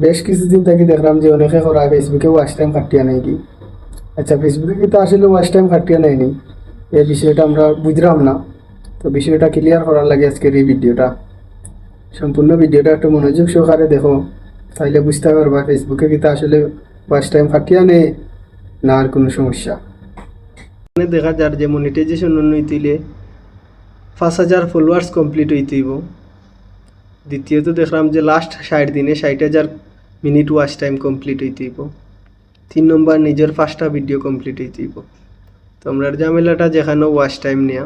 বেশ কিছুদিন থেকে দেখলাম যে অনেকে করা ফেসবুকে ওয়াচ টাইম কাটিয়া নেই কি। আচ্ছা, ফেসবুকে কিন্তু আসলে ওয়াচ টাইম কাটিয়া নেয়নি, এই বিষয়টা আমরা বুঝলাম না। তো বিষয়টা ক্লিয়ার করার লাগে আজকের এই ভিডিওটা। সম্পূর্ণ ভিডিওটা একটু মনোযোগ সহকারে দেখো, তাইলে বুঝতে পারবা ফেসবুকে কিন্তু আসলে ওয়াচ টাইম কাটিয়া নেই না আর কোনো সমস্যা। এখানে দেখা যার যে মনিটাইজেশন হইতে 5,000 ফলোয়ার্স কমপ্লিট হইতেইব। দ্বিতীয়ত দেখলাম যে লাস্ট 60 দিনে 60,000 মিনিট ওয়াচ টাইম কমপ্লিট হইতেইব। 3 নম্বর নিজের 5টা ভিডিও কমপ্লিট হইতেইব। তো আমরা ঝামেলাটা যেখানে ওয়াচ টাইম নেওয়া,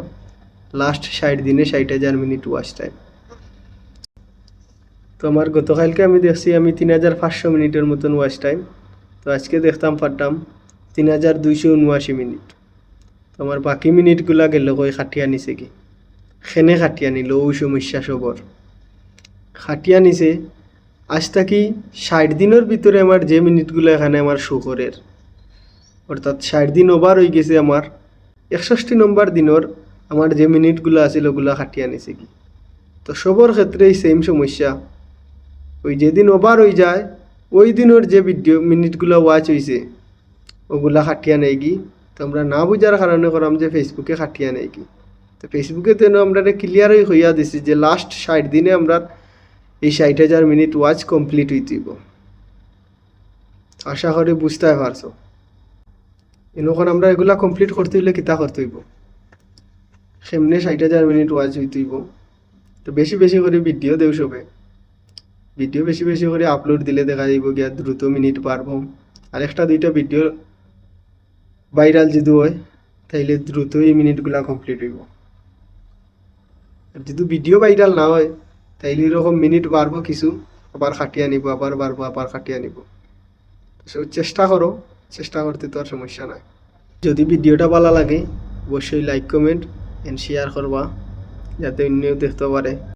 লাস্ট 60 দিনে 60,000 মিনিট ওয়াচ টাইম। তো আমার গতকালকে আমি দেখছি আমি 3,500 মিনিটের মতন ওয়াচ টাইম। তো আজকে দেখতাম পারতাম 3,279 মিনিট। তো আমার বাকি মিনিটগুলা গেল কই খাটিয়া নিছে কি, খেনে খাটিয়া নিল ওই সমস্যা সবর খাটিয়া নিছে। আজ থাকি 60 দিনের ভিতরে আমার যে মিনিটগুলো এখানে আমার শো করের, অর্থাৎ 60 দিন ওভার হয়ে গেছে আমার 61 নম্বর দিনের আমার যে মিনিটগুলো আছিল ওগুলো খাটিয়া নিছে কি। তো সবর ক্ষেত্রেই সেম সমস্যা, ওই যেদিন ওভার হয়ে যায় ওই দিনের যে ভিডিও মিনিটগুলো ওয়াচ হয়েছে ওগুলা খাটিয়া নেই কি। তো আমরা না বুঝার কারণে করাম যে ফেসবুকে খাটিয়া নেই কি। তো ফেসবুকে তেন আমরা ক্লিয়ারই হইয়া দিছি যে লাস্ট 60 দিনে আমরা এই 60,000 মিনিট ওয়াচ কমপ্লিট হইতেইব। আশা করি বুঝতে পারছো। এখন আমরা এগুলা কমপ্লিট করতে হইলে কিতা করতে হইব, সেমনে 60,000 মিনিট ওয়াচ হইতেইব। তো বেশি বেশি করে ভিডিও দেও সবে, ভিডিও বেশি বেশি করে আপলোড দিলে দেখা যাইব গিয়া দ্রুত মিনিট পারবো। আর একটা দুইটা ভিডিও ভাইরাল যদি হয় তাইলে দ্রুত এই মিনিটগুলা কমপ্লিট হইব। আর যদি ভিডিও ভাইরাল না হয় তাইলে এরকম মিনিট বাড়বো কিছু, আবার খাটিয়ে নিব, আবার বাড়বো, আবার খাটিয়ে নিব। চেষ্টা করো, চেষ্টা করতে তো আর সমস্যা নাই। যদি ভিডিওটা ভালো লাগে অবশ্যই লাইক কমেন্ট এন্ড শেয়ার করবা, যাতে অন্যও দেখতে পারে।